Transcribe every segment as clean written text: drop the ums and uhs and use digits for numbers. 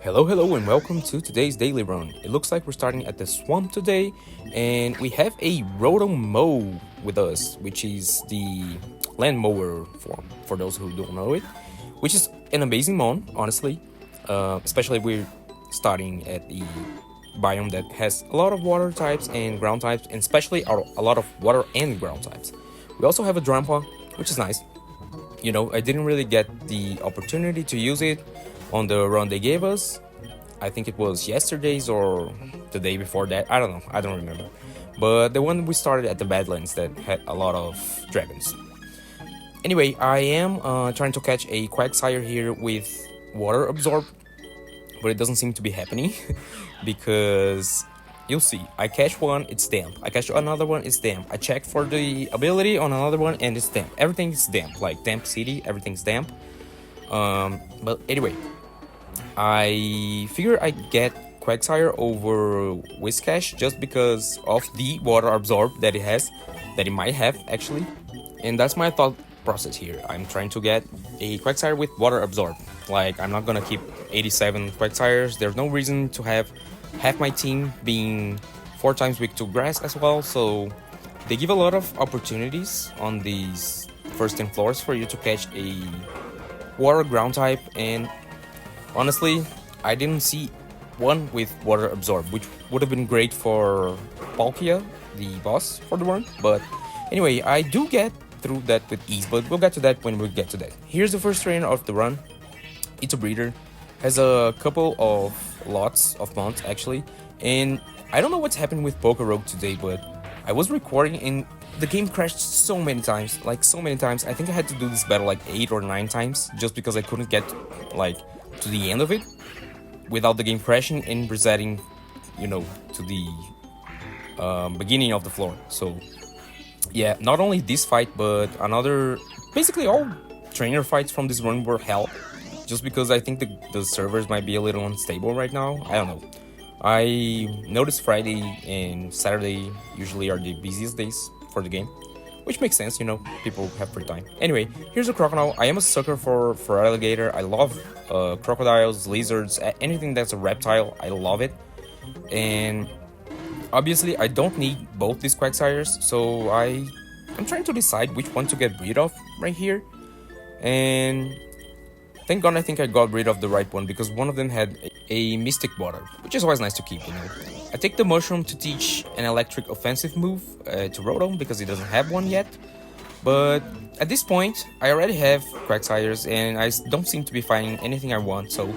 Hello, and welcome to today's daily run. It looks like we're starting at the swamp today, and we have a Rotom with us, which is the land mower form, for those who don't know it, which is an amazing mon, honestly. Especially if we're starting at the biome that has a lot of water types and ground types, and especially a lot of water and ground types. We also have a Drampa, which is nice. I didn't really get the opportunity to use it on the run they gave us. I think it was yesterday's or the day before that. I don't know. I don't remember. But the one we started at the Badlands that had a lot of dragons. Anyway, I am trying to catch a Quagsire here with Water Absorb, but it doesn't seem to be happening because you'll see. I catch one, it's damp. I catch another one, it's damp. I check for the ability on another one, and it's damp. Everything is damp, like damp city. Everything's damp. But anyway, I figure I'd get Quagsire over Whiscash just because of the water absorb that it might have actually, and that's my thought process here. I'm trying to get a Quagsire with water absorb. Like, I'm not gonna keep 87 Quagsires. There's no reason to have half my team being 4 times weak to grass as well, so they give a lot of opportunities on these first 10 floors for you to catch a water ground type, and honestly, I didn't see one with water absorb, which would have been great for Palkia, the boss for the run. But anyway, I do get through that with ease, but we'll get to that when we get to that. Here's the first trainer of the run. It's a breeder, has a couple of lots of mons actually, and I don't know what's happening with Pokerogue today, but I was recording and the game crashed so many times. I think I had to do this battle like 8 or 9 times just because I couldn't get like to the end of it without the game crashing and resetting, to the beginning of the floor. So yeah, not only this fight but basically all trainer fights from this run were hell, just because I think the servers might be a little unstable right now. I don't know. I noticed Friday and Saturday usually are the busiest days for the game, which makes sense, people have free time. Anyway, here's a crocodile. I am a sucker for alligator. I love crocodiles, lizards, anything that's a reptile. I love it. And obviously I don't need both these Quagsires, so I'm trying to decide which one to get rid of right here. And thank God I think I got rid of the right one, because one of them had a Mystic Water, which is always nice to keep, I take the Mushroom to teach an electric offensive move to Rotom, because he doesn't have one yet. But at this point, I already have Quagsires, and I don't seem to be finding anything I want, so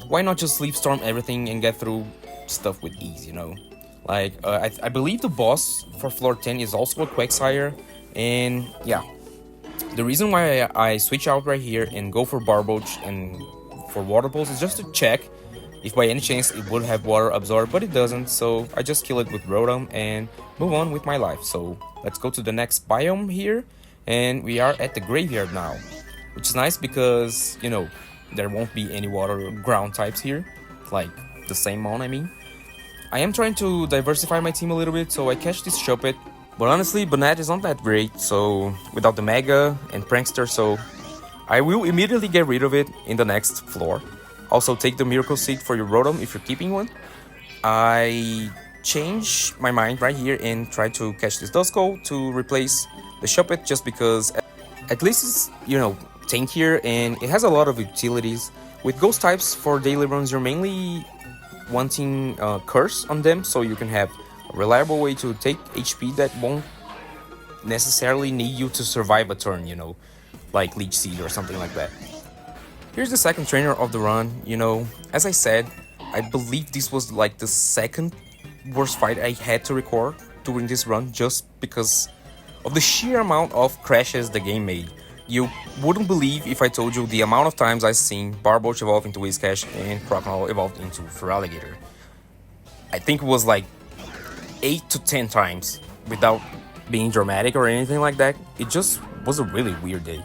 why not just Leaf Storm everything and get through stuff with ease, Like, I believe the boss for floor 10 is also a Quagsire, and yeah. The reason why I switch out right here and go for Barboach and for Water Pulse is just to check if by any chance it would have Water Absorb, but it doesn't, so I just kill it with Rotom and move on with my life. So let's go to the next biome here, and we are at the graveyard now, which is nice because, there won't be any water ground types here, like the same mon, I mean. I am trying to diversify my team a little bit, so I catch this Shuppet. But honestly, Banette is not that great, so without the Mega and Prankster, so I will immediately get rid of it in the next floor. Also, take the Miracle Seed for your Rotom if you're keeping one. I change my mind right here and try to catch this Duskull to replace the Shuppet, just because at least it's, tankier and it has a lot of utilities. With Ghost types for daily runs, you're mainly wanting Curse on them, so you can have a reliable way to take HP that won't necessarily need you to survive a turn, like Leech Seed or something like that. Here's the second trainer of the run. As I said, I believe this was like the second worst fight I had to record during this run, just because of the sheer amount of crashes the game made. You wouldn't believe if I told you the amount of times I've seen Barboach evolve into Whiscash and Crocodile evolved into Feraligatr. I think it was like 8 to 10 times, without being dramatic or anything like that. It just was a really weird day.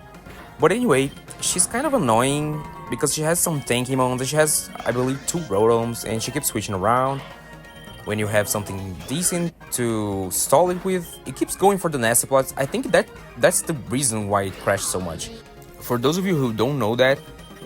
But anyway, she's kind of annoying because she has some tanky mons, and she has, I believe, 2 Rotoms, and she keeps switching around. When you have something decent to stall it with, it keeps going for the nasty plots. I think that's the reason why it crashed so much. For those of you who don't know that,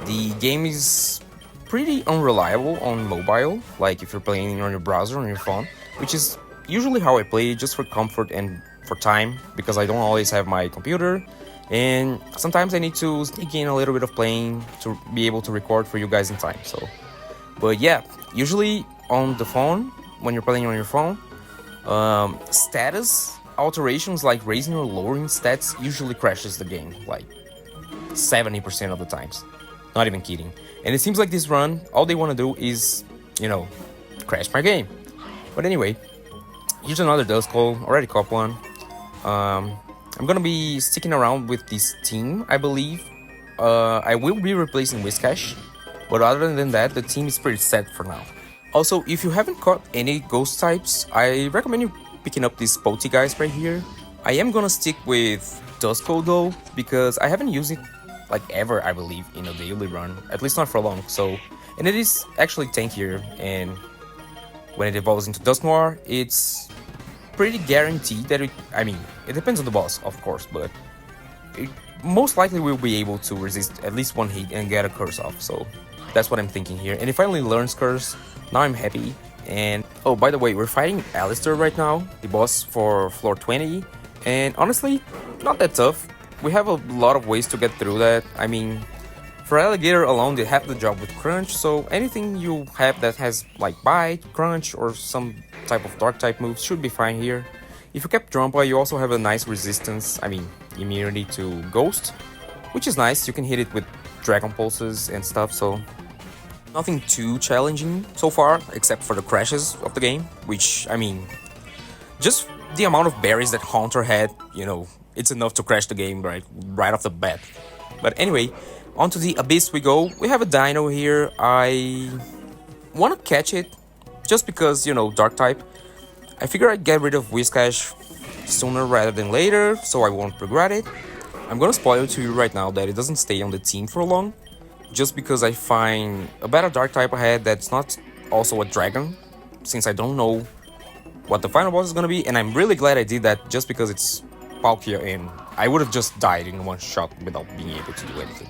the game is pretty unreliable on mobile, like if you're playing on your browser on your phone, which is usually how I play, just for comfort and for time, because I don't always have my computer, and sometimes I need to sneak in a little bit of playing to be able to record for you guys in time. So, but yeah, usually on the phone, when you're playing on your phone, status alterations like raising or lowering stats usually crashes the game, like 70% of the times. Not even kidding. And it seems like this run, all they want to do is, crash my game. But anyway, here's another Duskull, already caught one. I'm gonna be sticking around with this team, I believe. I will be replacing Whiscash, but other than that, the team is pretty set for now. Also, if you haven't caught any ghost types, I recommend you picking up these Poti guys right here. I am gonna stick with Duskull though, because I haven't used it like ever, I believe, in a daily run, at least not for long. So, and it is actually tankier, and when it evolves into Dusknoir, it's pretty guaranteed that it depends on the boss, of course, but it most likely will be able to resist at least one hit and get a curse off. So that's what I'm thinking here. And it finally learns curse. Now I'm happy. And oh, by the way, we're fighting Alistair right now, the boss for floor 20, and honestly, not that tough. We have a lot of ways to get through that. I mean, for Alligator alone, they have the job with Crunch, so anything you have that has like Bite, Crunch, or some type of Dark type moves should be fine here. If you kept Drumpa, you also have a nice resistance, immunity to Ghost, which is nice. You can hit it with Dragon Pulses and stuff, so nothing too challenging so far, except for the crashes of the game, which, just the amount of berries that Haunter had, it's enough to crash the game right off the bat. But anyway, onto the Abyss we go. We have a Dino here. I want to catch it, just because, Dark type. I figure I'd get rid of Whiscash sooner rather than later, so I won't regret it. I'm gonna spoil to you right now that it doesn't stay on the team for long, just because I find a better Dark type ahead that's not also a Dragon, since I don't know what the final boss is gonna be, and I'm really glad I did that, just because it's Palkia and I would have just died in one shot without being able to do anything.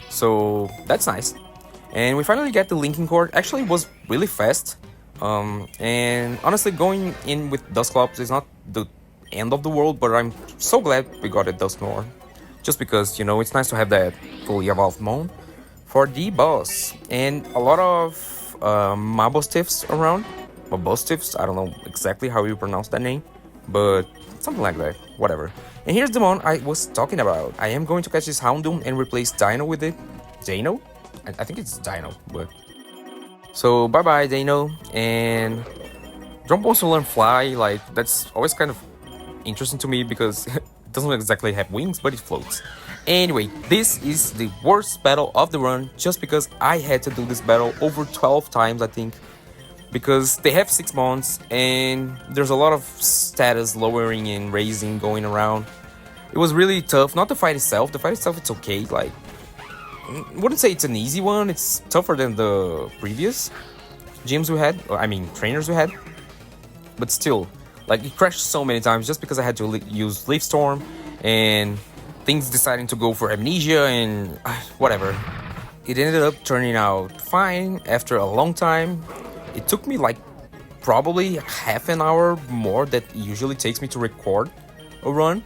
So that's nice. And we finally get the linking cord. Actually, it was really fast. And honestly, going in with Dusclops is not the end of the world, but I'm so glad we got a Dusknoir. Just because, it's nice to have that fully evolved Mon for the boss. And a lot of Mabostiffs around. Mabostiffs, I don't know exactly how you pronounce that name, but something like that, whatever. And here's the Mon I was talking about. I am going to catch this Houndoom and replace Dino with it. Dino? I think it's Dino, but... So, bye-bye, Dino. And... Drum wants to learn Fly, like, that's always kind of interesting to me because it doesn't exactly have wings, but it floats. Anyway, this is the worst battle of the run, just because I had to do this battle over 12 times, I think. Because they have 6 mons, and there's a lot of status lowering and raising going around. It was really tough, not the fight itself. The fight itself, it's okay, like... I wouldn't say it's an easy one, it's tougher than the previous gyms we had, trainers we had. But still, like, it crashed so many times just because I had to use Leaf Storm, and things deciding to go for Amnesia, and whatever. It ended up turning out fine after a long time. It took me like probably half an hour more that it usually takes me to record a run.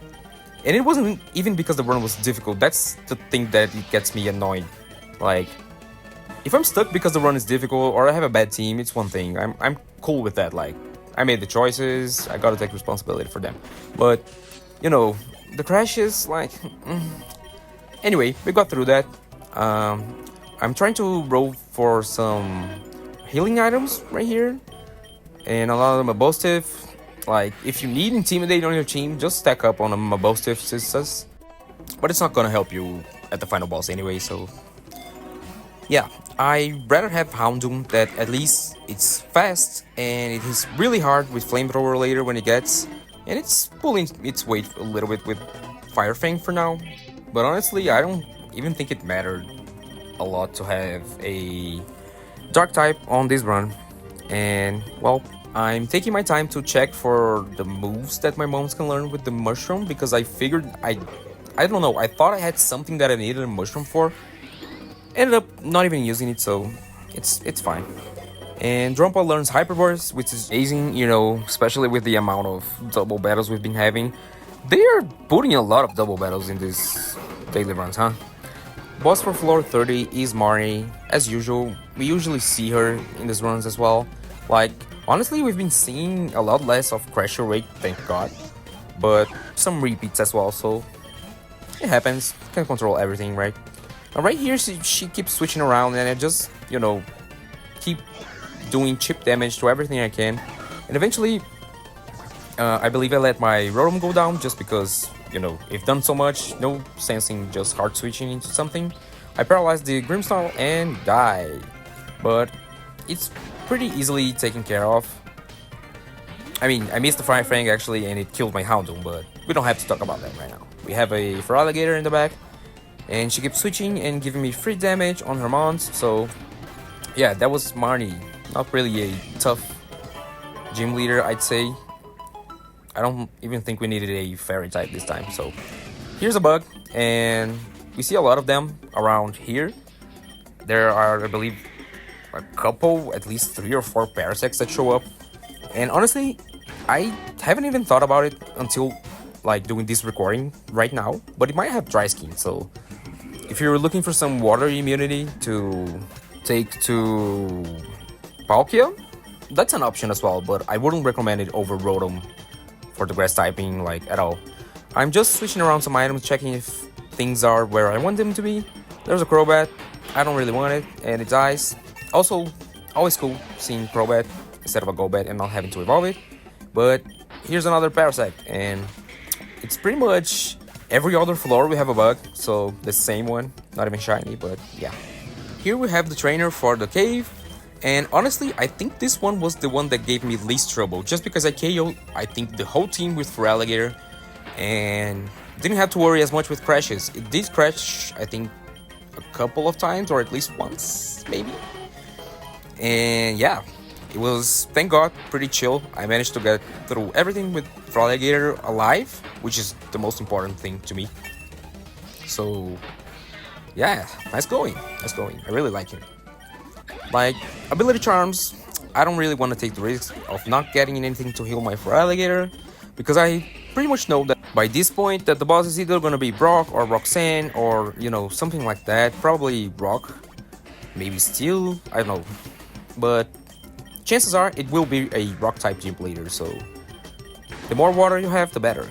And it wasn't even because the run was difficult. That's the thing that it gets me annoyed. Like, if I'm stuck because the run is difficult or I have a bad team, it's one thing. I'm cool with that. Like, I made the choices, I gotta take responsibility for them. But, the crashes, like... Anyway, we got through that. I'm trying to roll for some healing items right here, and a lot of them are Mabostiff. Like, if you need Intimidate on your team, just stack up on a Mabostiff Sisters. But it's not gonna help you at the final boss anyway, so... Yeah, I'd rather have Houndoom, that at least it's fast, and it is really hard with Flamethrower later when it gets, and it's pulling its weight a little bit with Fire Fang for now. But honestly, I don't even think it mattered a lot to have a Dark type on this run. And, well, I'm taking my time to check for the moves that my moms can learn with the mushroom, because I figured I don't know, I thought I had something that I needed a mushroom for, Ended up not even using it, so it's fine. And Drumpa learns Hyper Burst, which is amazing, you know, especially with the amount of double battles we've been having. They are putting a lot of double battles in these daily runs, huh? Boss for floor 30 is Marnie. As usual, we usually see her in these runs as well. Like, honestly, we've been seeing a lot less of Crasher Rake, thank God. But some repeats as well, so it happens. Can't control everything, right? Now right here, she keeps switching around and I just, you know, keep doing chip damage to everything I can. And eventually, I believe I let my Rotom go down just because, you know, if done so much, no sensing, just hard switching into something. I paralyzed the Grimmsnarl and die. But it's pretty easily taken care of. I mean, I missed the Fire Fang actually and it killed my Houndoom, but we don't have to talk about that right now. We have a Feraligatr in the back, and she keeps switching and giving me free damage on her mons, so yeah, that was Marnie. Not really a tough gym leader, I'd say. I don't even think we needed a fairy type this time, so here's a bug, and we see a lot of them around here. There are, I believe, a couple, at least 3 or 4 Parasects that show up, and honestly, I haven't even thought about it until like doing this recording right now, but it might have dry skin, so if you're looking for some water immunity to take to Palkia, that's an option as well, but I wouldn't recommend it over Rotom for the grass typing, like, at all. I'm just switching around some items, checking if things are where I want them to be. There's a Crobat, I don't really want it, and it dies. Also, always cool seeing Crobat instead of a Golbat and not having to evolve it. But here's another Parasect, and it's pretty much every other floor we have a bug, so the same one, not even shiny, but yeah. Here we have the trainer for the cave, and honestly, I think this one was the one that gave me least trouble, just because I KO'd, I think, the whole team with Feraligatr, and didn't have to worry as much with crashes. It did crash, I think, a couple of times, or at least once, maybe? And yeah, it was, thank God, pretty chill. I managed to get through everything with Feraligatr alive, which is the most important thing to me. So yeah, nice going. I really like him. Like, ability charms, I don't really want to take the risk of not getting anything to heal my Feraligatr, because I pretty much know that by this point that the boss is either gonna be Brock or Roxanne or, you know, something like that. Probably Brock, maybe Steel, I don't know. But chances are it will be a rock type gym leader, so the more water you have, the better.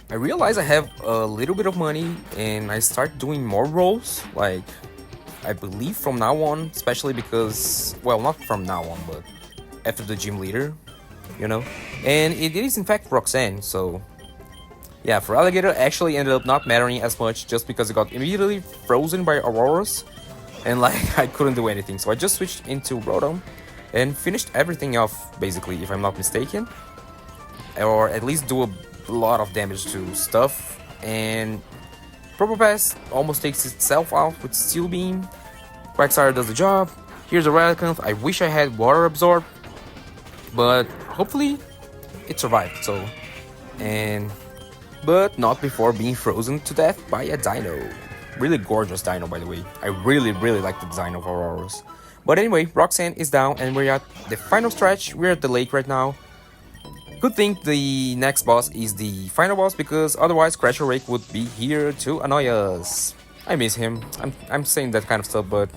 I realize I have a little bit of money and I start doing more rolls, like, I believe from now on, especially because, well, not from now on, but after the gym leader, you know. And it is in fact Roxanne, so yeah, Feraligatr actually ended up not mattering as much just because it got immediately frozen by Auroras, and like I couldn't do anything, so I just switched into Rotom and finished everything off, basically, if I'm not mistaken, or at least do a lot of damage to stuff. And Probopass almost takes itself out with Steel Beam. Quagsire does the job. Here's a Relicanth. I wish I had Water Absorb, but hopefully it survived, so. But not before being frozen to death by a Dino. Really gorgeous Dino, by the way. I really like the design of Auroras. But anyway, Roxanne is down and we're at the final stretch. We're at the lake right now. Good thing the next boss is the final boss, because otherwise Crasher Rake would be here to annoy us. I miss him. I'm saying that kind of stuff, but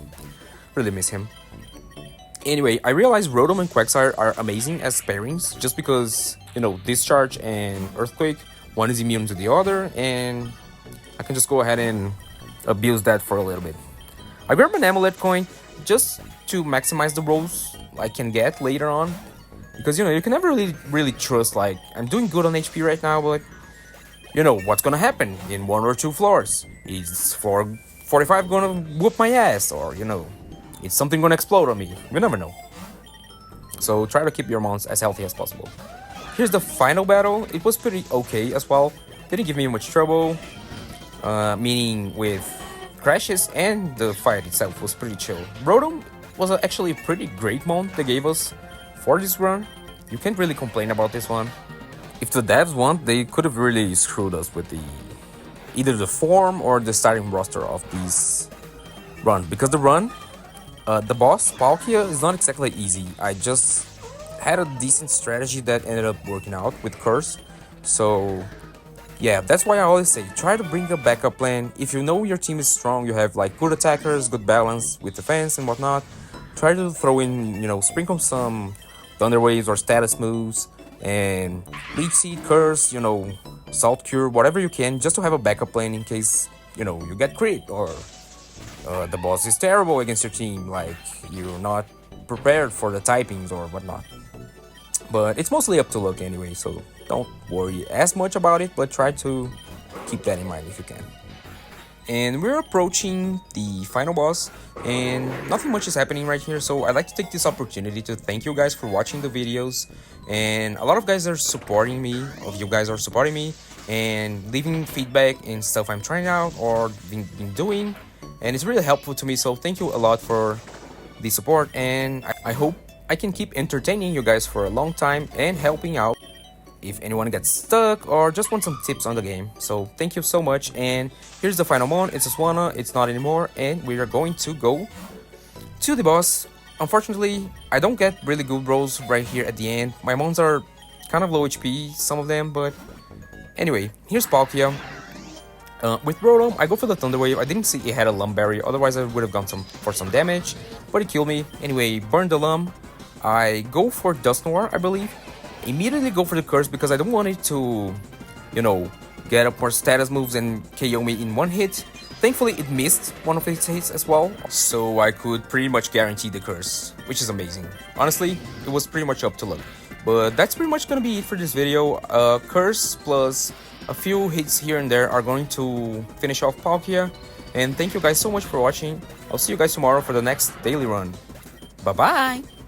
really miss him. Anyway, I realize Rotom and Quagsire are amazing as pairings, just because, you know, Discharge and Earthquake, one is immune to the other, and I can just go ahead and abuse that for a little bit. I grabbed an Amulet coin just to maximize the rolls I can get later on. Because, you know, you can never really trust, like, I'm doing good on HP right now, but, you know, what's gonna happen in 1 or 2 floors? Is floor 45 gonna whoop my ass? Or, you know, is something gonna explode on me? You never know. So try to keep your mons as healthy as possible. Here's the final battle. It was pretty okay as well. Didn't give me much trouble. Meaning with crashes, and the fight itself was pretty chill. Rotom was actually a pretty great mon they gave us for this run. You can't really complain about this one. If the devs want, they could have really screwed us with the either the form or the starting roster of these run. Because the run, the boss, Palkia, is not exactly easy. I just had a decent strategy that ended up working out with Curse. So yeah, that's why I always say try to bring a backup plan. If you know your team is strong, you have like good attackers, good balance with defense and whatnot. Try to throw in, sprinkle some Thunder Waves or status moves and Leech Seed, Curse, Salt Cure, whatever you can, just to have a backup plan in case, you get crit or the boss is terrible against your team, like you're not prepared for the typings or whatnot. But it's mostly up to luck anyway, so don't worry as much about it, but try to keep that in mind if you can. And we're approaching the final boss, and nothing much is happening right here, so I'd like to take this opportunity to thank you guys for watching the videos. And a lot of guys are supporting me, and leaving feedback and stuff I'm trying out or been doing, and it's really helpful to me, so thank you a lot for the support, and I hope I can keep entertaining you guys for a long time and helping out if anyone gets stuck or just want some tips on the game. So thank you so much, and here's the final one. It's a Swanna, it's not anymore, and we are going to go to the boss. Unfortunately, I don't get really good rolls right here at the end. My mons are kind of low HP, some of them, but anyway, here's Palkia. With Rotom, I go for the Thunder Wave. I didn't see it had a Lump Berry, otherwise I would have gone for some damage, but it killed me. Anyway, burn the Lump. I go for Dusknoir, I believe. Immediately go for the Curse because I don't want it to, get up more status moves and KO me in one hit. Thankfully, it missed one of its hits as well, so I could pretty much guarantee the Curse, which is amazing. Honestly, it was pretty much up to luck. But that's pretty much gonna be it for this video. Curse plus a few hits here and there are going to finish off Palkia. And thank you guys so much for watching. I'll see you guys tomorrow for the next daily run. Bye bye!